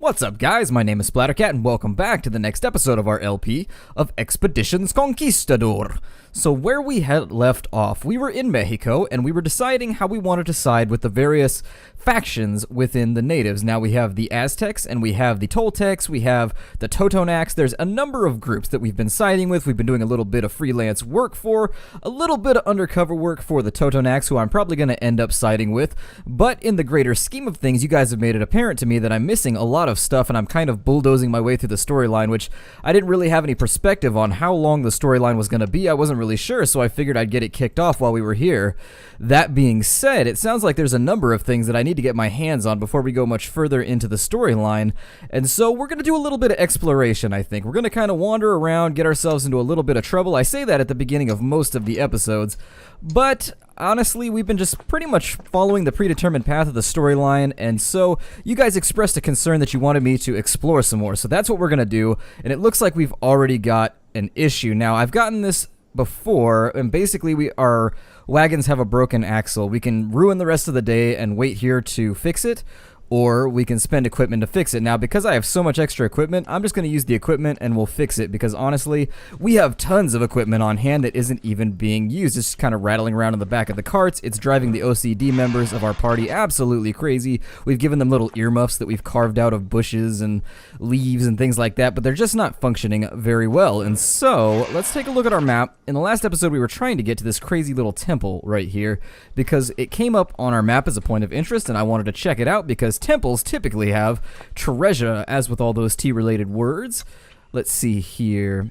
What's up, guys? My name is Splattercat, and welcome back to the next episode of our LP of Expeditions Conquistador. So where we had left off, we were in Mexico, and we were deciding how we wanted to side with the various factions within the natives. Now we have the Aztecs, and we have the Toltecs, we have the Totonacs. There's a number of groups that we've been siding with. We've been doing a little bit of freelance work for, a little bit of undercover work for the Totonacs, who I'm probably going to end up siding with. But in the greater scheme of things, you guys have made it apparent to me that I'm missing a lot of stuff, and I'm kind of bulldozing my way through the storyline, which I didn't really have any perspective on how long the storyline was going to be. I wasn't really sure, so I figured I'd get it kicked off while we were here. That being said, it sounds like there's a number of things that I need to get my hands on before we go much further into the storyline, and so we're going to do a little bit of exploration, I think. We're going to kind of wander around, get ourselves into a little bit of trouble. I say that at the beginning of most of the episodes, but honestly, we've been just pretty much following the predetermined path of the storyline, and so you guys expressed a concern that you wanted me to explore some more, so that's what we're going to do, and it looks like we've already got an issue. Now, I've gotten this before, and basically our wagons have a broken axle. We can ruin the rest of the day and wait here to fix it, or we can spend equipment to fix it. Now, because I have so much extra equipment, I'm just going to use the equipment and we'll fix it, because honestly, we have tons of equipment on hand that isn't even being used. It's just kind of rattling around in the back of the carts. It's driving the OCD members of our party absolutely crazy. We've given them little earmuffs that we've carved out of bushes and leaves and things like that, but they're just not functioning very well. And so, let's take a look at our map. In the last episode, we were trying to get to this crazy little temple right here, because it came up on our map as a point of interest, and I wanted to check it out, because temples typically have treasure, as with all those T-related words. Let's see here.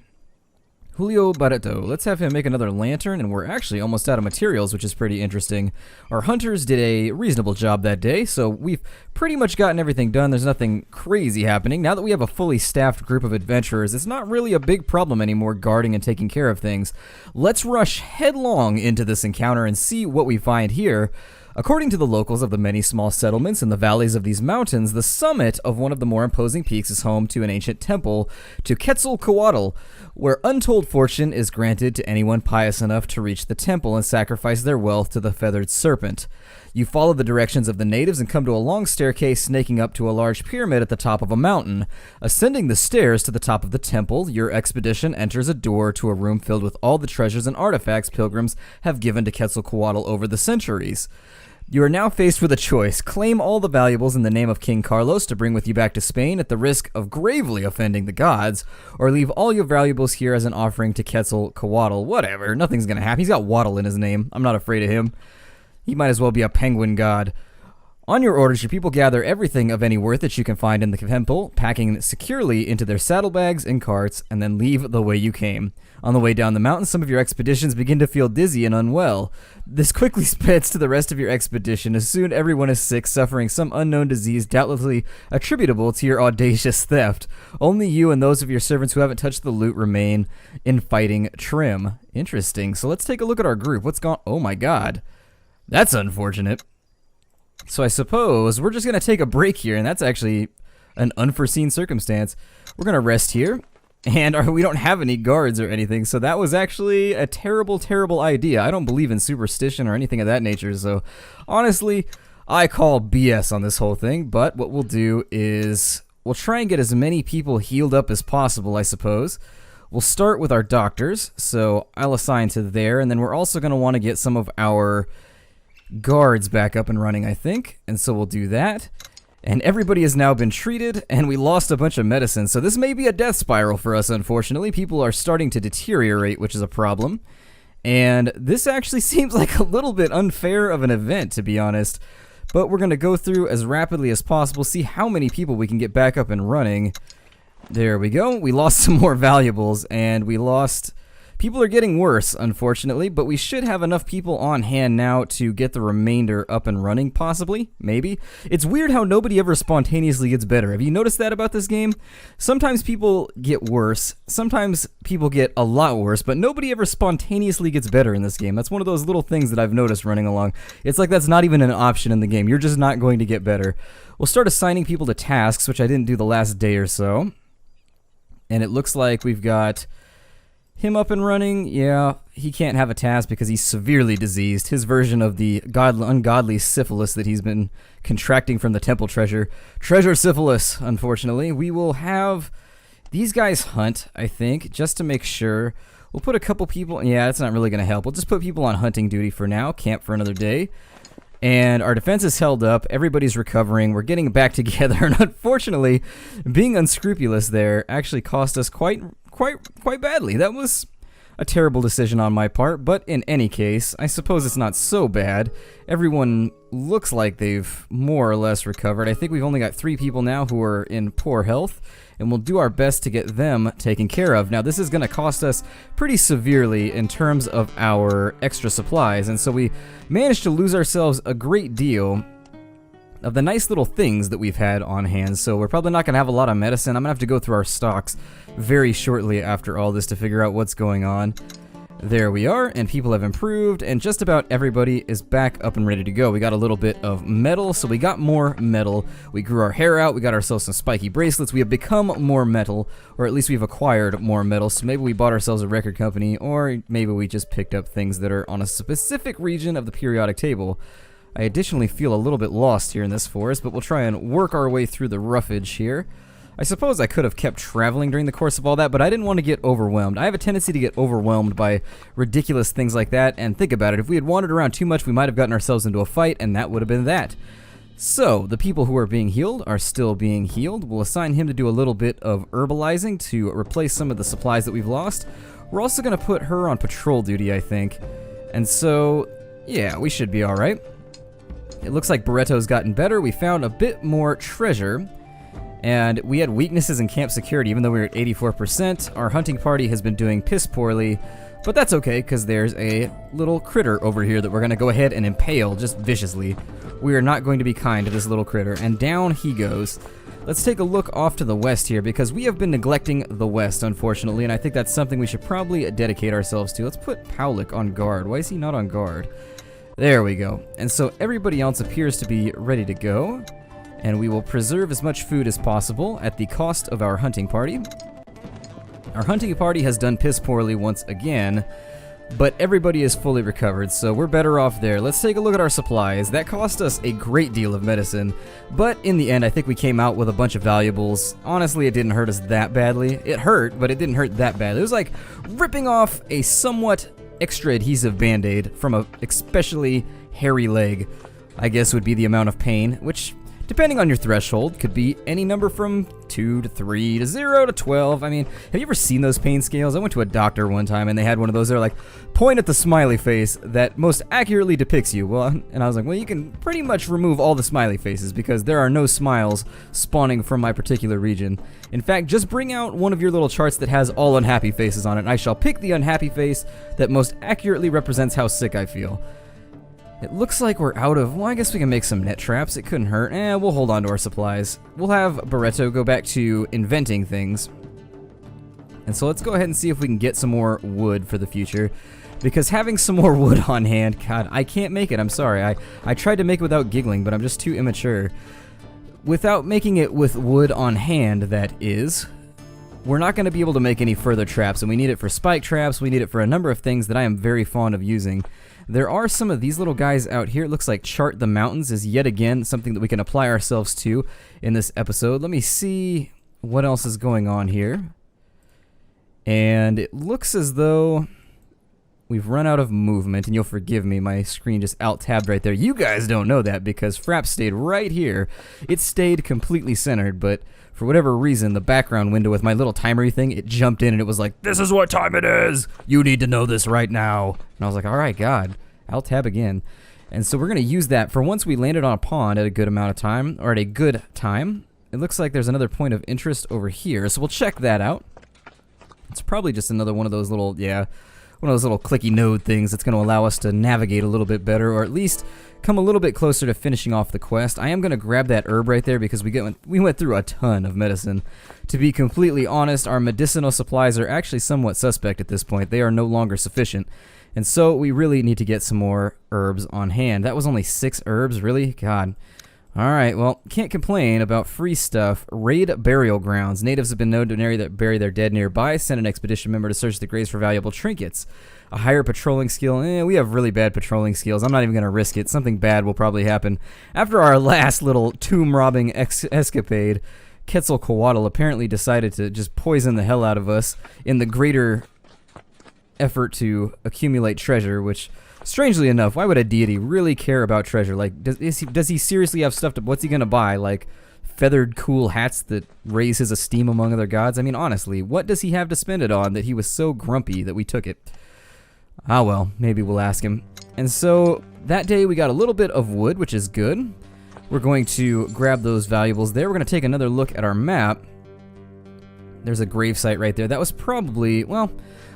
Julio Barreto. Let's have him make another lantern, and we're actually almost out of materials, which is pretty interesting. Our hunters did a reasonable job that day, so we've pretty much gotten everything done. There's nothing crazy happening. Now that we have a fully staffed group of adventurers, it's not really a big problem anymore guarding and taking care of things. Let's rush headlong into this encounter and see what we find here. According to the locals of the many small settlements in the valleys of these mountains, the summit of one of the more imposing peaks is home to an ancient temple to Quetzalcoatl, where untold fortune is granted to anyone pious enough to reach the temple and sacrifice their wealth to the feathered serpent. You follow the directions of the natives and come to a long staircase snaking up to a large pyramid at the top of a mountain. Ascending the stairs to the top of the temple, your expedition enters a door to a room filled with all the treasures and artifacts pilgrims have given to Quetzalcoatl over the centuries. You are now faced with a choice. Claim all the valuables in the name of King Carlos to bring with you back to Spain at the risk of gravely offending the gods, or leave all your valuables here as an offering to Quetzalcoatl. Whatever, nothing's gonna happen. He's got Waddle in his name. I'm not afraid of him. He might as well be a penguin god. On your orders, your people gather everything of any worth that you can find in the temple, packing securely into their saddlebags and carts, and then leave the way you came. On the way down the mountain, some of your expeditions begin to feel dizzy and unwell. This quickly spreads to the rest of your expedition, as soon everyone is sick, suffering some unknown disease doubtlessly attributable to your audacious theft. Only you and those of your servants who haven't touched the loot remain in fighting trim. Interesting. So let's take a look at our group. What's gone? Oh my god. That's unfortunate. So I suppose we're just going to take a break here, and that's actually an unforeseen circumstance. We're going to rest here, and we don't have any guards or anything, so that was actually a terrible, terrible idea. I don't believe in superstition or anything of that nature, so honestly, I call BS on this whole thing, but what we'll do is we'll try and get as many people healed up as possible, I suppose. We'll start with our doctors, so I'll assign to there, and then we're also going to want to get some of our guards back up and running, I think, and so we'll do that. And everybody has now been treated, and we lost a bunch of medicine, so this may be a death spiral for us, unfortunately. People are starting to deteriorate, which is a problem, and this actually seems like a little bit unfair of an event, to be honest, but we're going to go through as rapidly as possible, see how many people we can get back up and running. There we go. We lost some more valuables, and we lost... People are getting worse, unfortunately, but we should have enough people on hand now to get the remainder up and running, possibly, maybe. It's weird how nobody ever spontaneously gets better. Have you noticed that about this game? Sometimes people get worse, sometimes people get a lot worse, but nobody ever spontaneously gets better in this game. That's one of those little things that I've noticed running along. It's like that's not even an option in the game. You're just not going to get better. We'll start assigning people to tasks, which I didn't do the last day or so. And it looks like we've got... him up and running, yeah, he can't have a task because he's severely diseased. His version of the ungodly syphilis that he's been contracting from the temple treasure syphilis, unfortunately. We will have these guys hunt, I think, just to make sure. We'll put a couple people, yeah, that's not really going to help. We'll just put people on hunting duty for now, camp for another day. And our defense is held up, everybody's recovering, we're getting back together, and unfortunately, being unscrupulous there actually cost us quite badly. That was a terrible decision on my part, but in any case, I suppose it's not so bad. Everyone looks like they've more or less recovered. I think we've only got 3 people now who are in poor health, and we'll do our best to get them taken care of. Now, this is going to cost us pretty severely in terms of our extra supplies, and so we managed to lose ourselves a great deal of the nice little things that we've had on hand, so we're probably not going to have a lot of medicine. I'm going to have to go through our stocks very shortly after all this to figure out what's going on. There we are, and people have improved, and just about everybody is back up and ready to go. We got a little bit of metal, so we got more metal. We grew our hair out, we got ourselves some spiky bracelets. We have become more metal, or at least we've acquired more metal, so maybe we bought ourselves a record company, or maybe we just picked up things that are on a specific region of the periodic table. I additionally feel a little bit lost here in this forest, but we'll try and work our way through the roughage here. I suppose I could have kept traveling during the course of all that, but I didn't want to get overwhelmed. I have a tendency to get overwhelmed by ridiculous things like that, and think about it, if we had wandered around too much, we might have gotten ourselves into a fight, and that would have been that. So, the people who are being healed are still being healed. We'll assign him to do a little bit of herbalizing to replace some of the supplies that we've lost. We're also going to put her on patrol duty, I think. And so, yeah, we should be alright. It looks like Barretto's gotten better. We found a bit more treasure, and we had weaknesses in camp security, even though we were at 84%. Our hunting party has been doing piss poorly, but that's okay, because there's a little critter over here that we're going to go ahead and impale just viciously. We are not going to be kind to this little critter, and down he goes. Let's take a look off to the west here, because we have been neglecting the west, unfortunately, and I think that's something we should probably dedicate ourselves to. Let's put Powlick on guard. Why is he not on guard? There we go. And so everybody else appears to be ready to go, and we will preserve as much food as possible at the cost of our hunting party. Our hunting party has done piss poorly once again, but everybody is fully recovered, so we're better off there. Let's take a look at our supplies. That cost us a great deal of medicine, but in the end I think we came out with a bunch of valuables. Honestly, it didn't hurt us that badly. It hurt, but it didn't hurt that bad. It was like ripping off a somewhat extra adhesive band-aid from a especially hairy leg, I guess would be the amount of pain, which, depending on your threshold, could be any number from 2 to 3 to 0 to 12. I mean, have you ever seen those pain scales? I went to a doctor one time and they had one of those. They're like, point at the smiley face that most accurately depicts you. Well, and I was like, well, you can pretty much remove all the smiley faces because there are no smiles spawning from my particular region. In fact, just bring out one of your little charts that has all unhappy faces on it, and I shall pick the unhappy face that most accurately represents how sick I feel. It looks like we're out of, well, I guess we can make some net traps. It couldn't hurt. We'll hold on to our supplies. We'll have Barretto go back to inventing things. And so let's go ahead and see if we can get some more wood for the future. Because having some more wood on hand, God, I can't make it. I'm sorry. I tried to make it without giggling, but I'm just too immature. Without making it with wood on hand, that is, we're not going to be able to make any further traps. And we need it for spike traps. We need it for a number of things that I am very fond of using. There are some of these little guys out here. It looks like Chart the Mountains is yet again something that we can apply ourselves to in this episode. Let me see what else is going on here. And it looks as though we've run out of movement, and you'll forgive me, my screen just alt-tabbed right there. You guys don't know that because Frapp stayed right here. It stayed completely centered, but for whatever reason, the background window with my little timery thing, it jumped in and it was like, this is what time it is! You need to know this right now. And I was like, alright, God, alt-tab again. And so we're going to use that for once we landed on a pond at a good amount of time, or at a good time. It looks like there's another point of interest over here, so we'll check that out. It's probably just another one of those little, one of those little clicky node things that's going to allow us to navigate a little bit better, or at least come a little bit closer to finishing off the quest. I am going to grab that herb right there because we went through a ton of medicine. To be completely honest, our medicinal supplies are actually somewhat suspect at this point. They are no longer sufficient. And so we really need to get some more herbs on hand. That was only 6 herbs, really? God. Alright, well, can't complain about free stuff. Raid burial grounds. Natives have been known to bury their dead nearby. Send an expedition member to search the graves for valuable trinkets. A higher patrolling skill. We have really bad patrolling skills. I'm not even going to risk it. Something bad will probably happen. After our last little tomb-robbing escapade, Quetzalcoatl apparently decided to just poison the hell out of us in the greater effort to accumulate treasure, which... Strangely enough, why would a deity really care about treasure? Like, does he seriously have stuff to... What's he gonna buy? Like, feathered cool hats that raise his esteem among other gods? I mean, honestly, what does he have to spend it on that he was so grumpy that we took it? Ah, well, maybe we'll ask him. And so, that day we got a little bit of wood, which is good. We're going to grab those valuables there. We're gonna take another look at our map. There's a gravesite right there. That was probably... Well...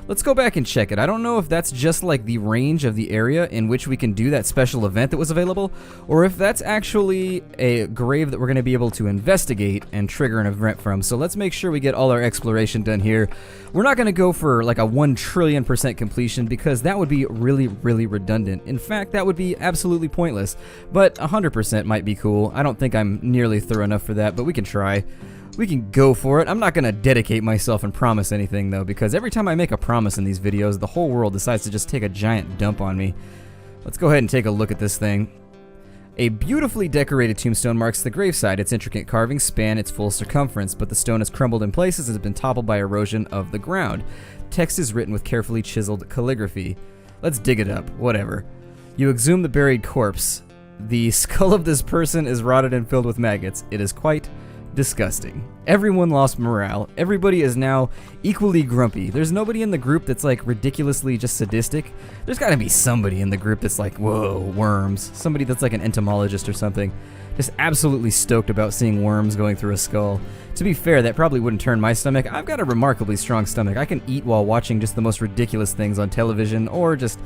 Let's go back and check it. I don't know if that's just like the range of the area in which we can do that special event that was available, or if that's actually a grave that we're going to be able to investigate and trigger an event from. So let's make sure we get all our exploration done here. We're not going to go for like a 1 trillion% completion because that would be really, really redundant. In fact, that would be absolutely pointless, but 100% might be cool. I don't think I'm nearly thorough enough for that, but we can try. We can go for it. I'm not going to dedicate myself and promise anything, though, because every time I make a promise in these videos, the whole world decides to just take a giant dump on me. Let's go ahead and take a look at this thing. A beautifully decorated tombstone marks the gravesite. Its intricate carvings span its full circumference, but the stone has crumbled in places and has been toppled by erosion of the ground. Text is written with carefully chiseled calligraphy. Let's dig it up. Whatever. You exhume the buried corpse. The skull of this person is rotted and filled with maggots. It is quite... disgusting. Everyone lost morale. Everybody is now equally grumpy. There's nobody in the group that's like ridiculously just sadistic. There's gotta be somebody in the group that's like, whoa, worms. Somebody that's like an entomologist or something. Just absolutely stoked about seeing worms going through a skull. To be fair, that probably wouldn't turn my stomach. I've got a remarkably strong stomach. I can eat while watching just the most ridiculous things on television or just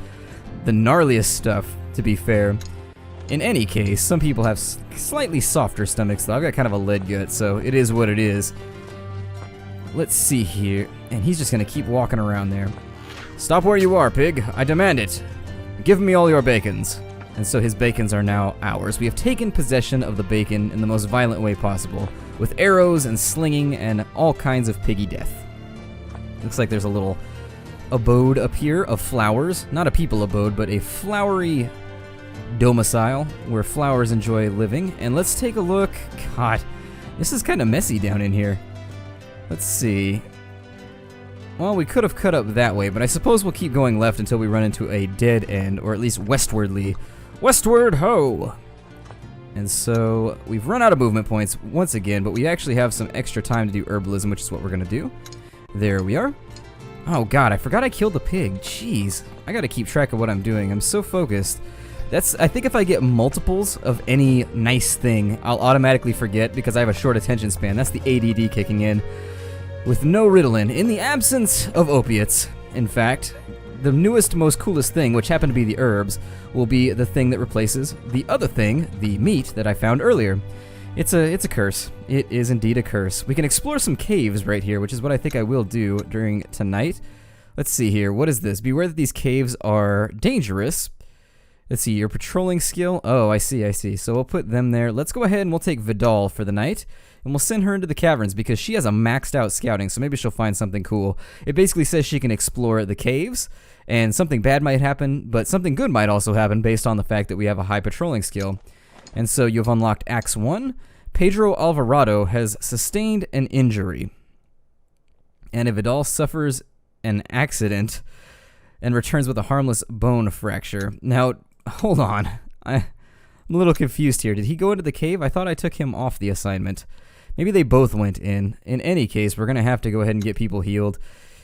the gnarliest stuff, to be fair. In any case, some people have slightly softer stomachs, though. I've got kind of a lead gut, so it is what it is. Let's see here. And he's just going to keep walking around there. Stop where you are, pig. I demand it. Give me all your bacons. And so his bacons are now ours. We have taken possession of the bacon in the most violent way possible, with arrows and slinging and all kinds of piggy death. Looks like there's a little abode up here of flowers. Not a people abode, but a flowery... domicile where flowers enjoy living. And let's take a look. God, this is kind of messy down in here. Let's see. Well, we could have cut up that way, but I suppose we'll keep going left until we run into a dead end, or at least westwardly. Westward ho! And so we've run out of movement points once again, but we actually have some extra time to do herbalism, which is what we're gonna do. There we are. Oh God, I forgot I killed the pig. Jeez, I gotta keep track of what I'm doing. I'm so focused. I think if I get multiples of any nice thing, I'll automatically forget because I have a short attention span. That's the ADD kicking in. With no Ritalin, in the absence of opiates, in fact, the newest, most coolest thing, which happened to be the herbs, will be the thing that replaces the other thing, the meat that I found earlier. It's a curse. It is indeed a curse. We can explore some caves right here, which is what I think I will do during tonight. Let's see here. What is this? Beware that these caves are dangerous. Let's see, your patrolling skill. Oh, I see. So we'll put them there. Let's go ahead and we'll take Vidal for the night. And we'll send her into the caverns because she has a maxed out scouting, so maybe she'll find something cool. It basically says she can explore the caves, and something bad might happen, but something good might also happen based on the fact that we have a high patrolling skill. And so you've unlocked Acts 1. Pedro Alvarado has sustained an injury. And if Vidal suffers an accident and returns with a harmless bone fracture. Now, hold on. I'm a little confused here. Did he go into the cave? I thought I took him off the assignment. Maybe they both went in. In any case, we're going to have to go ahead and get people healed.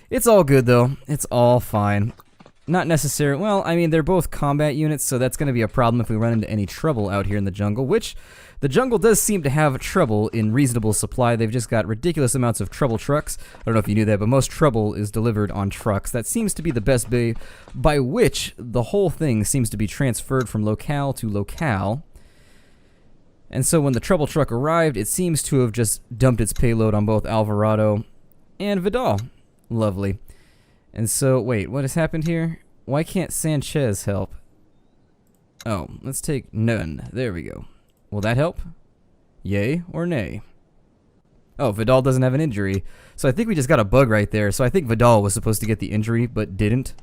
It's all good, though. It's all fine. Not necessary. Well, I mean, they're both combat units, so that's going to be a problem if we run into any trouble out here in the jungle, which the jungle does seem to have trouble in reasonable supply. They've just got ridiculous amounts of trouble trucks. I don't know if you knew that, but most trouble is delivered on trucks. That seems to be the best way by which the whole thing seems to be transferred from locale to locale. And so when the trouble truck arrived, it seems to have just dumped its payload on both Alvarado and Vidal. Lovely. And so, wait, what has happened here? Why can't Sanchez help? Oh, let's take none. There we go. Will that help? Yay or nay? Oh, Vidal doesn't have an injury. So I think we just got a bug right there. So I think Vidal was supposed to get the injury, but didn't.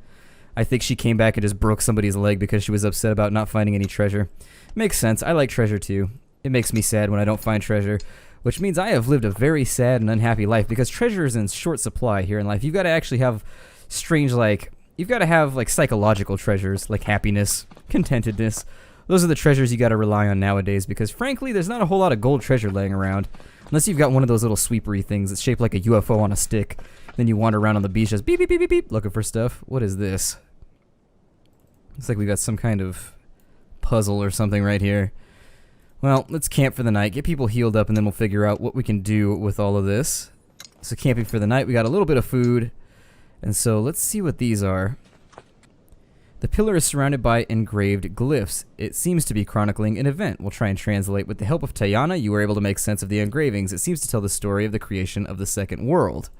I think she came back and just broke somebody's leg because she was upset about not finding any treasure. Makes sense. I like treasure too. It makes me sad when I don't find treasure, which means I have lived a very sad and unhappy life because treasure is in short supply here in life. You've got to actually have strange, you've got to have, psychological treasures, like happiness, contentedness. Those are the treasures you got to rely on nowadays because, frankly, there's not a whole lot of gold treasure laying around. Unless you've got one of those little sweepery things that's shaped like a UFO on a stick. Then you wander around on the beach just beep, beep, beep, beep, beep, looking for stuff. What is this? Looks like we got some kind of puzzle or something right here. Well, let's camp for the night, get people healed up, and then we'll figure out what we can do with all of this. So camping for the night, we got a little bit of food. And so let's see what these are. The pillar is surrounded by engraved glyphs. It seems to be chronicling an event. We'll try and translate. With the help of Tayana, you were able to make sense of the engravings. It seems to tell the story of the creation of the second world.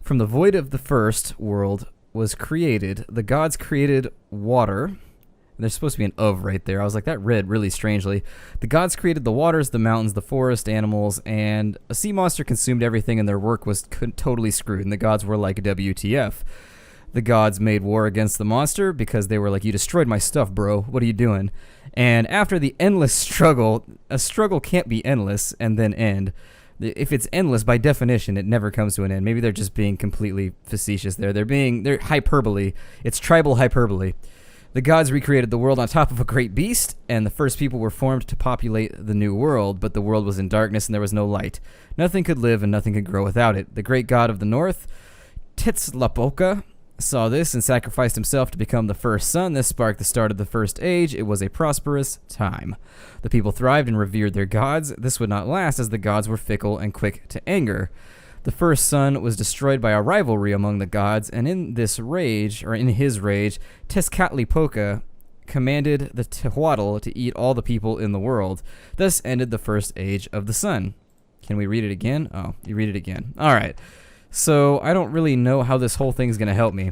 From the void of the first world was created. The gods created water. And there's supposed to be an of right there. I was like, that read really strangely. The gods created the waters, the mountains, the forest, animals, and a sea monster consumed everything and their work was totally screwed. And the gods were like, WTF. The gods made war against the monster because they were like, you destroyed my stuff, bro. What are you doing? And after the endless struggle, a struggle can't be endless and then end. If it's endless, by definition, it never comes to an end. Maybe they're just being completely facetious there. They're hyperbole. It's tribal hyperbole. The gods recreated the world on top of a great beast, and the first people were formed to populate the new world, but the world was in darkness and there was no light. Nothing could live and nothing could grow without it. The great god of the north, Tezcatlipoca, saw this and sacrificed himself to become the first sun. This sparked the start of the first age. It was a prosperous time. The people thrived and revered their gods. This would not last as the gods were fickle and quick to anger. The first sun was destroyed by a rivalry among the gods, and in his rage, Tezcatlipoca commanded the Tehuatl to eat all the people in the world. Thus ended the first age of the sun. Can we read it again? Oh, you read it again. All right. So I don't really know how this whole thing's gonna help me.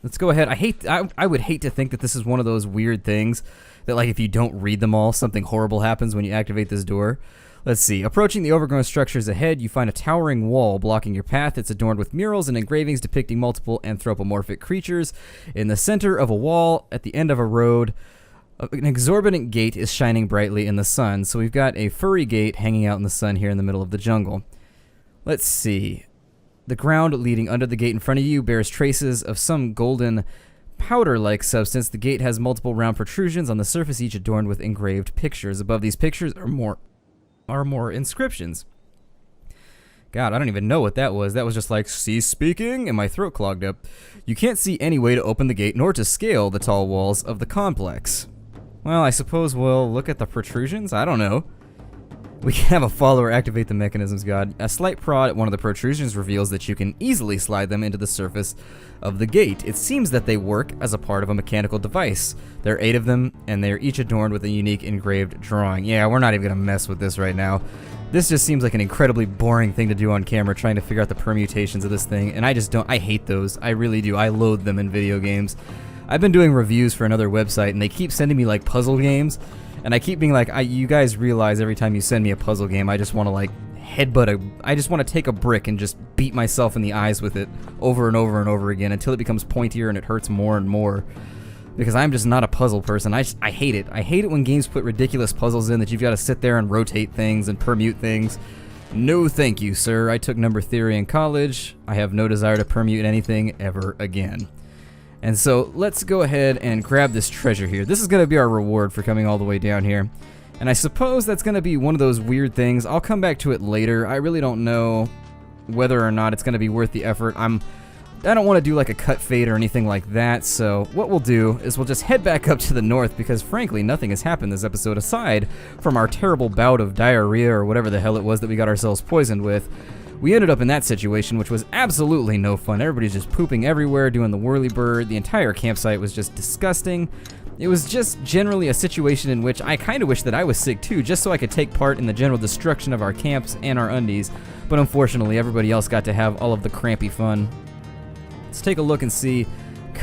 Let's go ahead. I would hate to think that this is one of those weird things that, if you don't read them all, something horrible happens when you activate this door. Let's see. Approaching the overgrown structures ahead, you find a towering wall blocking your path. It's adorned with murals and engravings depicting multiple anthropomorphic creatures. In the center of a wall, at the end of a road, an exorbitant gate is shining brightly in the sun. So we've got a furry gate hanging out in the sun here in the middle of the jungle. Let's see. The ground leading under the gate in front of you bears traces of some golden powder-like substance. The gate has multiple round protrusions on the surface, each adorned with engraved pictures. Above these pictures are more inscriptions. God, I don't even know what that was. That was just like, cease speaking, and my throat clogged up. You can't see any way to open the gate nor to scale the tall walls of the complex. Well, I suppose we'll look at the protrusions? I don't know. We can have a follower activate the mechanisms god. A slight prod at one of the protrusions reveals that you can easily slide them into the surface of the gate. It seems that they work as a part of a mechanical device. There are 8 of them, and they are each adorned with a unique engraved drawing. Yeah, we're not even gonna mess with this right now. This just seems like an incredibly boring thing to do on camera, trying to figure out the permutations of this thing, and I hate those. I really do. I loathe them in video games. I've been doing reviews for another website, and they keep sending me, puzzle games. And I keep being like, you guys realize every time you send me a puzzle game, I just want to I just want to take a brick and just beat myself in the eyes with it over and over and over again until it becomes pointier and it hurts more and more. Because I'm just not a puzzle person. I hate it. I hate it when games put ridiculous puzzles in that you've got to sit there and rotate things and permute things. No thank you, sir. I took number theory in college. I have no desire to permute anything ever again. And so let's go ahead and grab this treasure here. This is going to be our reward for coming all the way down here. And I suppose that's going to be one of those weird things. I'll come back to it later. I really don't know whether or not it's going to be worth the effort. I don't want to do a cut fade or anything like that. So what we'll do is we'll just head back up to the north because frankly nothing has happened this episode aside from our terrible bout of diarrhea or whatever the hell it was that we got ourselves poisoned with. We ended up in that situation, which was absolutely no fun. Everybody's just pooping everywhere, doing the whirly bird. The entire campsite was just disgusting. It was just generally a situation in which I kind of wish that I was sick too, just so I could take part in the general destruction of our camps and our undies. But unfortunately, everybody else got to have all of the crampy fun. Let's take a look and see.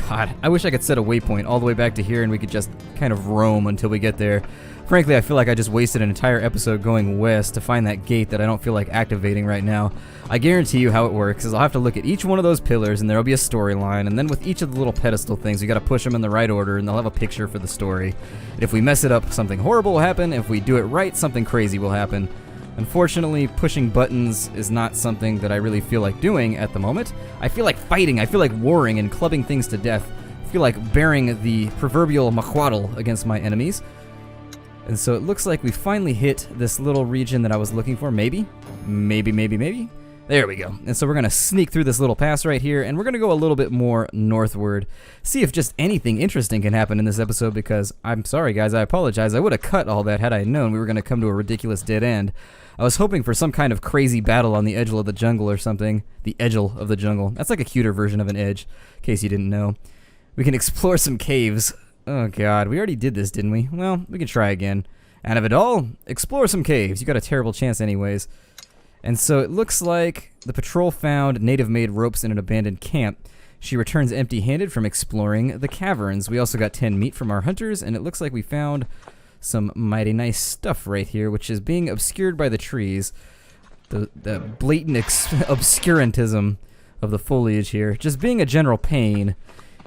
God, I wish I could set a waypoint all the way back to here and we could just kind of roam until we get there. Frankly, I feel like I just wasted an entire episode going west to find that gate that I don't feel like activating right now. I guarantee you how it works is I'll have to look at each one of those pillars and there'll be a storyline, and then with each of the little pedestal things, we gotta push them in the right order and they'll have a picture for the story. And if we mess it up, something horrible will happen. If we do it right, something crazy will happen. Unfortunately, pushing buttons is not something that I really feel like doing at the moment. I feel like fighting, I feel like warring and clubbing things to death. I feel like bearing the proverbial mahuatl against my enemies. And so it looks like we finally hit this little region that I was looking for. Maybe. There we go. And so we're going to sneak through this little pass right here, and we're going to go a little bit more northward. See if just anything interesting can happen in this episode, because I'm sorry, guys. I apologize. I would have cut all that had I known we were going to come to a ridiculous dead end. I was hoping for some kind of crazy battle on the edge of the jungle or something. The edgel of the jungle. That's like a cuter version of an edge, in case you didn't know. We can explore some caves. Oh god, we already did this, didn't we? Well, we can try again. Anna Vidal, explore some caves. You got a terrible chance anyways. And so it looks like the patrol found native-made ropes in an abandoned camp. She returns empty-handed from exploring the caverns. We also got 10 meat from our hunters, and it looks like we found some mighty nice stuff right here, which is being obscured by the trees. The blatant obscurantism of the foliage here. Just being a general pain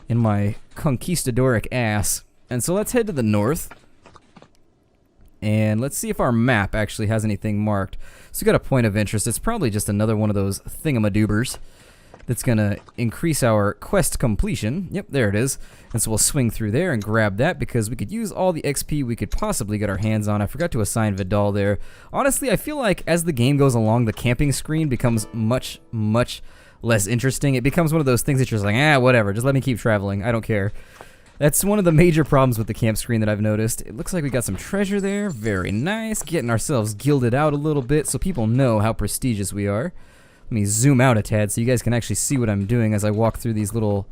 in my conquistadoric ass. And so let's head to the north. And let's see if our map actually has anything marked. So we got a point of interest. It's probably just another one of those thingamadoobers that's going to increase our quest completion. Yep, there it is. And so we'll swing through there and grab that because we could use all the XP we could possibly get our hands on. I forgot to assign Vidal there. Honestly, I feel like as the game goes along, the camping screen becomes much less interesting. It becomes one of those things that you're just like, whatever, just let me keep traveling. I don't care. That's one of the major problems with the camp screen that I've noticed. It looks like we got some treasure there. Very nice. Getting ourselves gilded out a little bit so people know how prestigious we are. Let me zoom out a tad so you guys can actually see what I'm doing as I walk through these little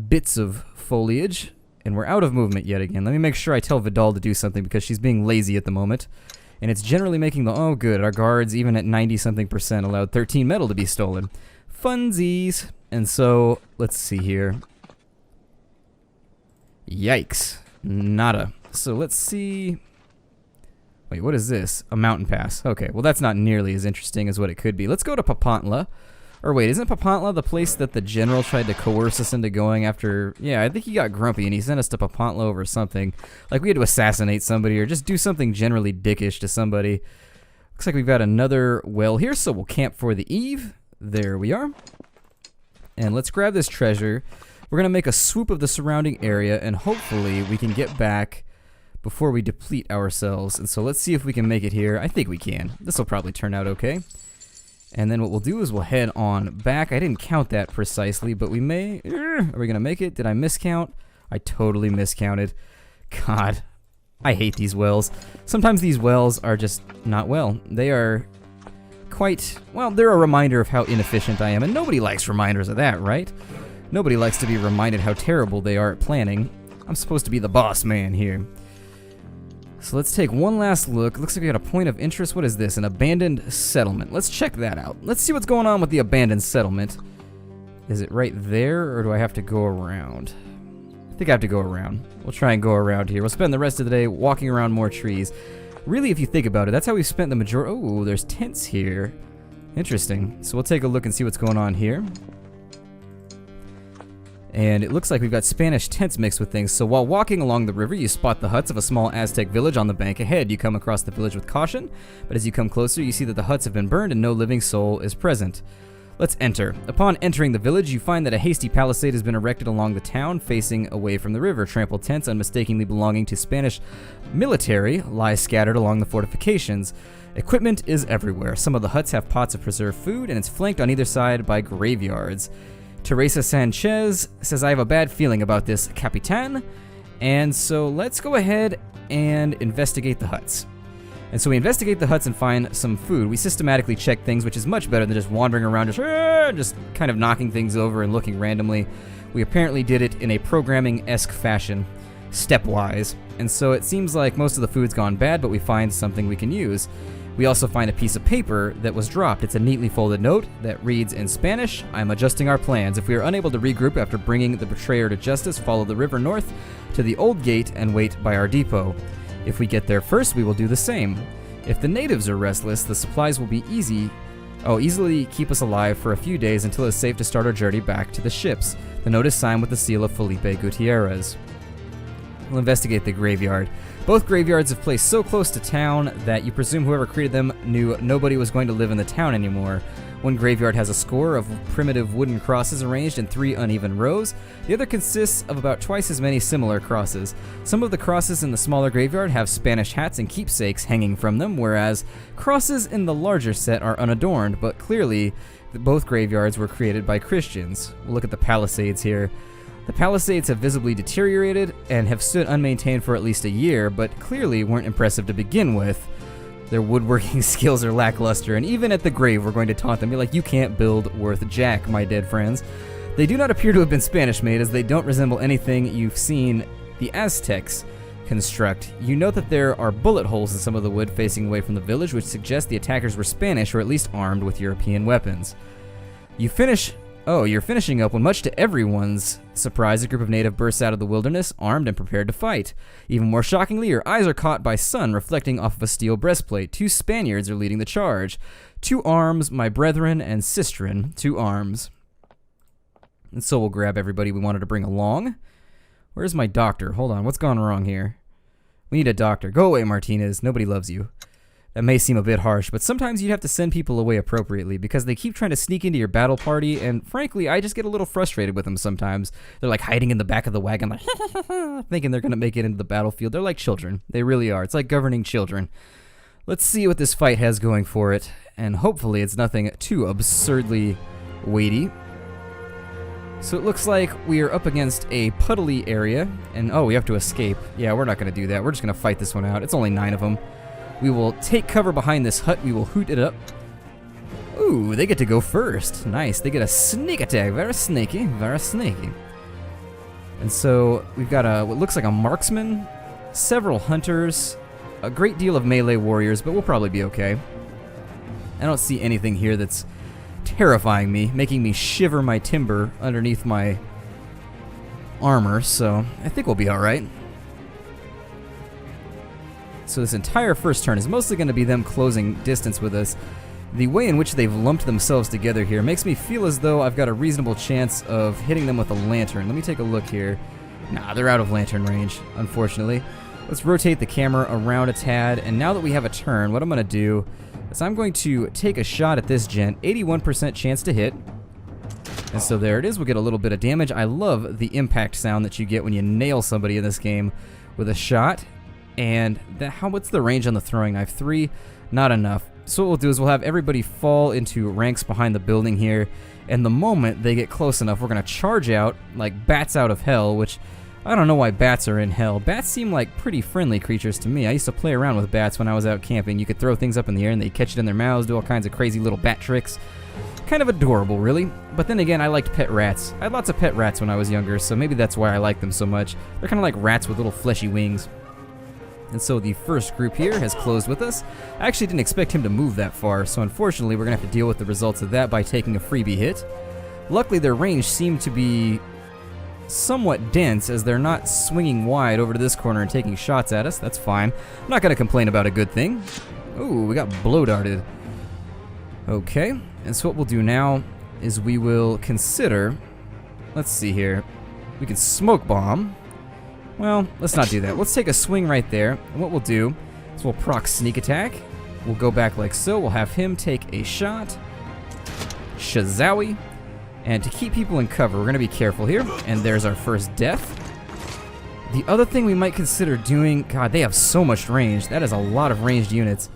bits of foliage. And we're out of movement yet again. Let me make sure I tell Vidal to do something because she's being lazy at the moment. And it's generally making the, oh good, our guards even at 90-something% allowed 13 metal to be stolen. Funsies. And so, let's see here. Yikes. Nada. So let's see. Wait, what is this? A mountain pass. Okay, well that's not nearly as interesting as what it could be. Let's go to Papantla. Or wait, isn't Papantla the place that the general tried to coerce us into going after? Yeah, I think he got grumpy and he sent us to Papantla over something. Like we had to assassinate somebody or just do something generally dickish to somebody. Looks like we've got another well here, so we'll camp for the eve. There we are. And let's grab this treasure. We're going to make a swoop of the surrounding area, and hopefully we can get back before we deplete ourselves. And so let's see if we can make it here. I think we can. This will probably turn out okay. And then what we'll do is we'll head on back. I didn't count that precisely, but we may... Are we going to make it? Did I miscount? I totally miscounted. God, I hate these wells. Sometimes these wells are just not well. They are quite... Well, they're a reminder of how inefficient I am, and nobody likes reminders of that, right? Nobody likes to be reminded how terrible they are at planning. I'm supposed to be the boss man here. So let's take one last look. Looks like we got a point of interest. What is this? An abandoned settlement. Let's check that out. Let's see what's going on with the abandoned settlement. Is it right there, or do I have to go around? I think I have to go around. We'll try and go around here. We'll spend the rest of the day walking around more trees. Really, if you think about it, that's how we've spent the majority... Oh, there's tents here. Interesting. So we'll take a look and see what's going on here. And it looks like we've got Spanish tents mixed with things. So while walking along the river, you spot the huts of a small Aztec village on the bank ahead. You come across the village with caution, but as you come closer, you see that the huts have been burned and no living soul is present. Let's enter. Upon entering the village, you find that a hasty palisade has been erected along the town, facing away from the river. Trampled tents, unmistakably belonging to Spanish military, lie scattered along the fortifications. Equipment is everywhere. Some of the huts have pots of preserved food, and it's flanked on either side by graveyards. Teresa Sanchez says, I have a bad feeling about this, Capitan. And so let's go ahead and investigate the huts. And so we investigate the huts and find some food. We systematically check things, which is much better than just wandering around, just kind of knocking things over and looking randomly. We apparently did it in a programming-esque fashion, stepwise. And so it seems like most of the food's gone bad, but we find something we can use. We also find a piece of paper that was dropped. It's a neatly folded note that reads in Spanish, I'm adjusting our plans. If we are unable to regroup after bringing the betrayer to justice, follow the river north to the old gate and wait by our depot. If we get there first, we will do the same. If the natives are restless, the supplies will be easily keep us alive for a few days until it's safe to start our journey back to the ships. The note is signed with the seal of Felipe Gutierrez. We'll investigate the graveyard. Both graveyards have placed so close to town that you presume whoever created them knew nobody was going to live in the town anymore. One graveyard has a score of primitive wooden crosses arranged in 3 uneven rows. The other consists of about twice as many similar crosses. Some of the crosses in the smaller graveyard have Spanish hats and keepsakes hanging from them, whereas crosses in the larger set are unadorned, but clearly both graveyards were created by Christians. We'll look at the palisades here. The palisades have visibly deteriorated and have stood unmaintained for at least a year, but clearly weren't impressive to begin with. Their woodworking skills are lackluster, and even at the grave we're going to taunt them, be like, you can't build worth jack, my dead friends. They do not appear to have been Spanish-made, as they don't resemble anything you've seen the Aztecs construct. You note that there are bullet holes in some of the wood facing away from the village, which suggests the attackers were Spanish or at least armed with European weapons. You're finishing up when, much to everyone's surprise, a group of native bursts out of the wilderness, armed and prepared to fight. Even more shockingly, your eyes are caught by sun reflecting off of a steel breastplate. 2 Spaniards are leading the charge. 2 arms, my brethren and sistren. 2 arms. And so we'll grab everybody we wanted to bring along. Where's my doctor? Hold on, what's gone wrong here? We need a doctor. Go away, Martinez. Nobody loves you. That may seem a bit harsh, but sometimes you'd have to send people away appropriately because they keep trying to sneak into your battle party, and frankly, I just get a little frustrated with them sometimes. They're like hiding in the back of the wagon, like, thinking they're going to make it into the battlefield. They're like children. They really are. It's like governing children. Let's see what this fight has going for it, and hopefully it's nothing too absurdly weighty. So it looks like we are up against a puddly area, and we have to escape. Yeah, we're not going to do that. We're just going to fight this one out. It's only 9 of them. We will take cover behind this hut. We will hoot it up. Ooh, they get to go first. Nice. They get a sneak attack. Very sneaky. Very sneaky. And so we've got what looks like a marksman, several hunters, a great deal of melee warriors, but we'll probably be okay. I don't see anything here that's terrifying me, making me shiver my timber underneath my armor, so I think we'll be alright. So this entire first turn is mostly going to be them closing distance with us. The way in which they've lumped themselves together here makes me feel as though I've got a reasonable chance of hitting them with a lantern. Let me take a look here. Nah, they're out of lantern range, unfortunately. Let's rotate the camera around a tad, and now that we have a turn, what I'm going to do is I'm going to take a shot at this gent. 81% chance to hit. And so there it is. We'll get a little bit of damage. I love the impact sound that you get when you nail somebody in this game with a shot. And what's the range on the throwing knife? 3, not enough. So what we'll do is we'll have everybody fall into ranks behind the building here, and the moment they get close enough, we're going to charge out like bats out of hell, which I don't know why bats are in hell. Bats seem like pretty friendly creatures to me. I used to play around with bats when I was out camping. You could throw things up in the air and they'd catch it in their mouths, do all kinds of crazy little bat tricks. Kind of adorable, really. But then again, I liked pet rats. I had lots of pet rats when I was younger, so maybe that's why I like them so much. They're kind of like rats with little fleshy wings. And so the first group here has closed with us. I actually didn't expect him to move that far, so unfortunately we're going to have to deal with the results of that by taking a freebie hit. Luckily their range seemed to be somewhat dense, as they're not swinging wide over to this corner and taking shots at us. That's fine. I'm not going to complain about a good thing. Ooh, we got blow darted. Okay, and so what we'll do now is we will consider, let's see here, we can smoke bomb. Well, let's not do that. Let's take a swing right there. And what we'll do is we'll proc sneak attack. We'll go back like so. We'll have him take a shot. Shazowie. And to keep people in cover, we're going to be careful here. And there's our first death. The other thing we might consider doing... God, they have so much range. That is a lot of ranged units.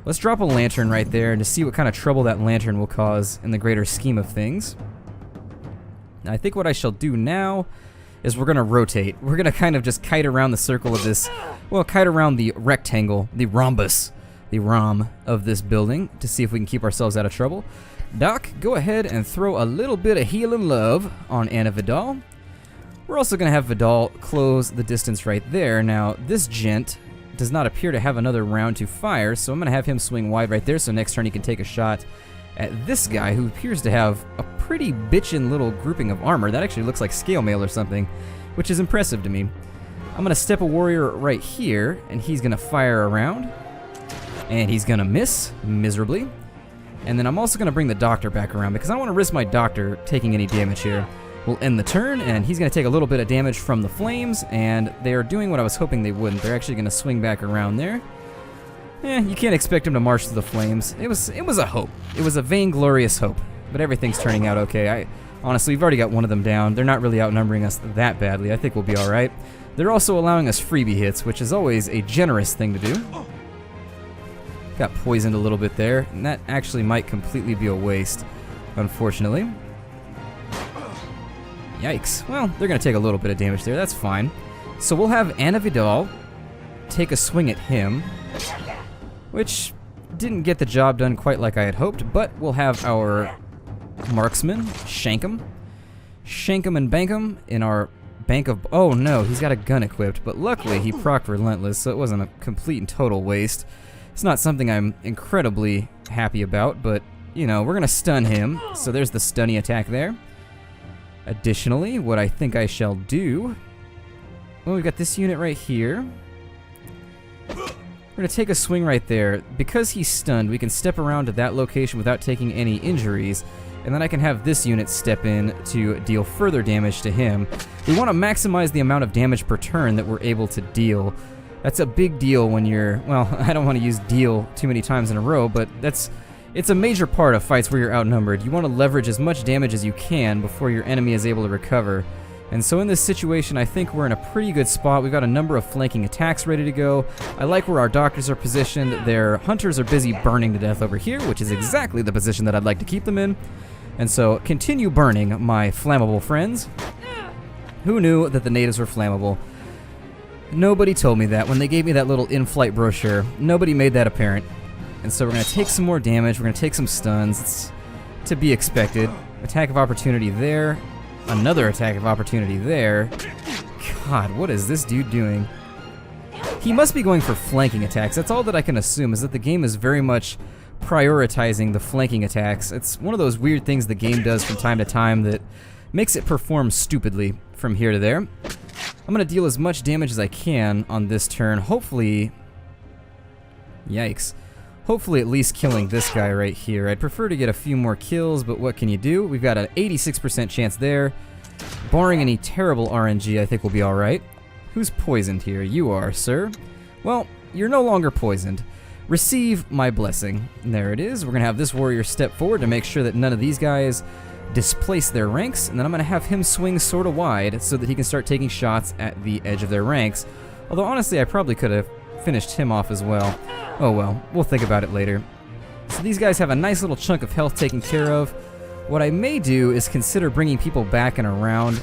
Let's drop a lantern right there and to see what kind of trouble that lantern will cause in the greater scheme of things. And I think what I shall do now is we're going to rotate. We're going to kind of just kite around the circle of this, well, kite around the rectangle, the rhombus, the ROM of this building to see if we can keep ourselves out of trouble. Doc, go ahead and throw a little bit of healing love on Ana Vidal. We're also going to have Vidal close the distance right there. Now, this gent does not appear to have another round to fire, so I'm going to have him swing wide right there, so next turn he can take a shot at this guy who appears to have a pretty bitchin' little grouping of armor. That actually looks like scale mail or something, which is impressive to me. I'm going to step a warrior right here, and he's going to fire around. And he's going to miss miserably. And then I'm also going to bring the doctor back around because I don't want to risk my doctor taking any damage here. We'll end the turn, and he's going to take a little bit of damage from the flames, and they're doing what I was hoping they wouldn't. They're actually going to swing back around there. You can't expect him to march through the flames. It was a hope. It was a vainglorious hope. But everything's turning out okay. Honestly, we've already got one of them down. They're not really outnumbering us that badly. I think we'll be alright. They're also allowing us freebie hits, which is always a generous thing to do. Got poisoned a little bit there, and that actually might completely be a waste, unfortunately. Yikes. Well, they're going to take a little bit of damage there. That's fine. So we'll have Ana Vidal take a swing at him, which didn't get the job done quite like I had hoped, but we'll have our marksman shank him and bank him in our bank of... Oh no, he's got a gun equipped, but luckily he procced Relentless, so it wasn't a complete and total waste. It's not something I'm incredibly happy about, but, you know, we're going to stun him, so there's the stunny attack there. Additionally, what I think I shall do... Well, we've got this unit right here. We're going to take a swing right there. Because he's stunned, we can step around to that location without taking any injuries, and then I can have this unit step in to deal further damage to him. We want to maximize the amount of damage per turn that we're able to deal. That's a big deal when you're... Well, I don't want to use deal too many times in a row, but it's a major part of fights where you're outnumbered. You want to leverage as much damage as you can before your enemy is able to recover. And so in this situation, I think we're in a pretty good spot. We've got a number of flanking attacks ready to go. I like where our doctors are positioned. Their hunters are busy burning to death over here, which is exactly the position that I'd like to keep them in. And so continue burning, my flammable friends. Who knew that the natives were flammable? Nobody told me that when they gave me that little in-flight brochure. Nobody made that apparent. And so we're going to take some more damage. We're going to take some stuns. It's to be expected. Attack of opportunity there. Another attack of opportunity there. God, what is this dude doing? He must be going for flanking attacks. That's all that I can assume, is that the game is very much prioritizing the flanking attacks. It's one of those weird things the game does from time to time that makes it perform stupidly from here to there. I'm going to deal as much damage as I can on this turn. Hopefully... Yikes. Hopefully at least killing this guy right here. I'd prefer to get a few more kills, but what can you do? We've got an 86% chance there. Barring any terrible RNG, I think we'll be alright. Who's poisoned here? You are, sir. Well, you're no longer poisoned. Receive my blessing. And there it is. We're going to have this warrior step forward to make sure that none of these guys displace their ranks, and then I'm going to have him swing sort of wide so that he can start taking shots at the edge of their ranks. Although honestly, I probably could have finished him off as well. Oh well, we'll think about it later. So these guys have a nice little chunk of health taken care of. What I may do is consider bringing people back and around.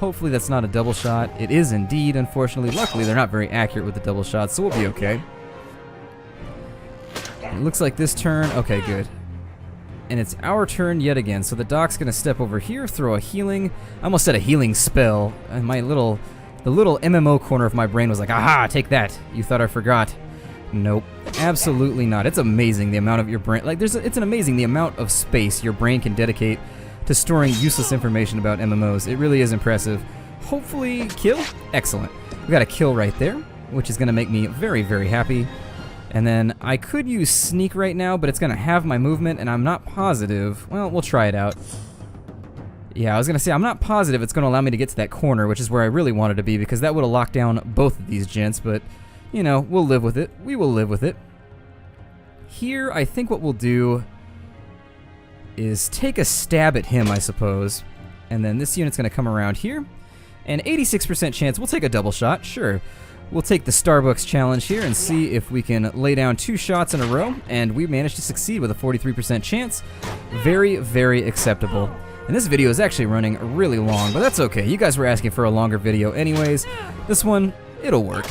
Hopefully that's not a double shot. It is indeed, unfortunately. Luckily, they're not very accurate with the double shots, so we'll be okay. It looks like this turn... Okay, good. And it's our turn yet again, so the doc's gonna step over here, throw a healing... I almost said a healing spell, and the little MMO corner of my brain was like, aha, take that. You thought I forgot. Nope, absolutely not. It's amazing the amount of your brain... Like, it's amazing the amount of space your brain can dedicate to storing useless information about MMOs. It really is impressive. Hopefully, kill? Excellent. We got a kill right there, which is gonna make me very, very happy. And then I could use sneak right now, but it's gonna have my movement, and I'm not positive. Well, we'll try it out. Yeah, I was gonna say, I'm not positive it's gonna allow me to get to that corner, which is where I really wanted to be, because that would have locked down both of these gents, but, you know, we'll live with it. We will live with it. Here, I think what we'll do is take a stab at him, I suppose. And then this unit's gonna come around here. And 86% chance, we'll take a double shot, sure. We'll take the Starbucks challenge here and see if we can lay down 2 shots in a row, and we managed to succeed with a 43% chance. Very, very acceptable. And this video is actually running really long, but that's okay. You guys were asking for a longer video anyways. This one, it'll work.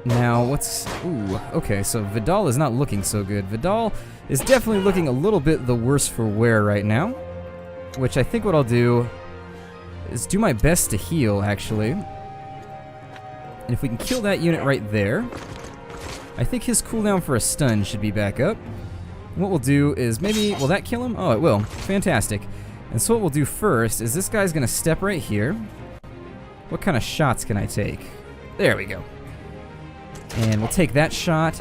Now, what's... Ooh, okay, so Vidal is not looking so good. Vidal is definitely looking a little bit the worse for wear right now, which I think what I'll do is do my best to heal, actually. And if we can kill that unit right there, I think his cooldown for a stun should be back up. What we'll do is maybe... Will that kill him? Oh, it will. Fantastic. And so what we'll do first is this guy's going to step right here. What kind of shots can I take? There we go. And we'll take that shot,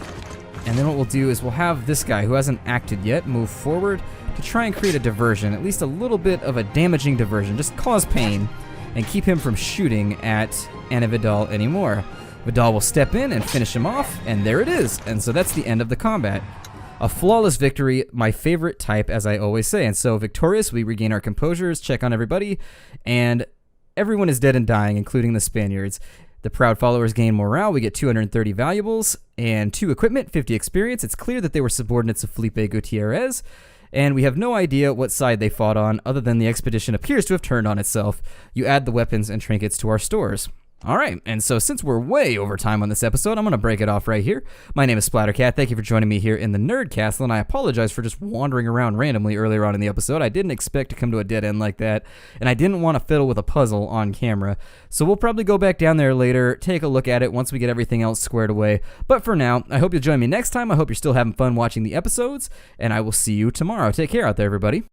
and then what we'll do is we'll have this guy who hasn't acted yet move forward to try and create a diversion, at least a little bit of a damaging diversion, just cause pain and keep him from shooting at Anna Vidal anymore. Vidal will step in and finish him off, and there it is. And so that's the end of the combat. A flawless victory, my favorite type, as I always say. And so victorious, we regain our composures, check on everybody, and everyone is dead and dying, including the Spaniards. The proud followers gain morale. We get 230 valuables and 2 equipment, 50 experience. It's clear that they were subordinates of Felipe Gutierrez, and we have no idea what side they fought on, other than the expedition appears to have turned on itself. You add the weapons and trinkets to our stores. Alright, and so since we're way over time on this episode, I'm going to break it off right here. My name is Splattercat. Thank you for joining me here in the Nerd Castle, and I apologize for just wandering around randomly earlier on in the episode. I didn't expect to come to a dead end like that, and I didn't want to fiddle with a puzzle on camera. So we'll probably go back down there later, take a look at it once we get everything else squared away. But for now, I hope you'll join me next time. I hope you're still having fun watching the episodes, and I will see you tomorrow. Take care out there, everybody.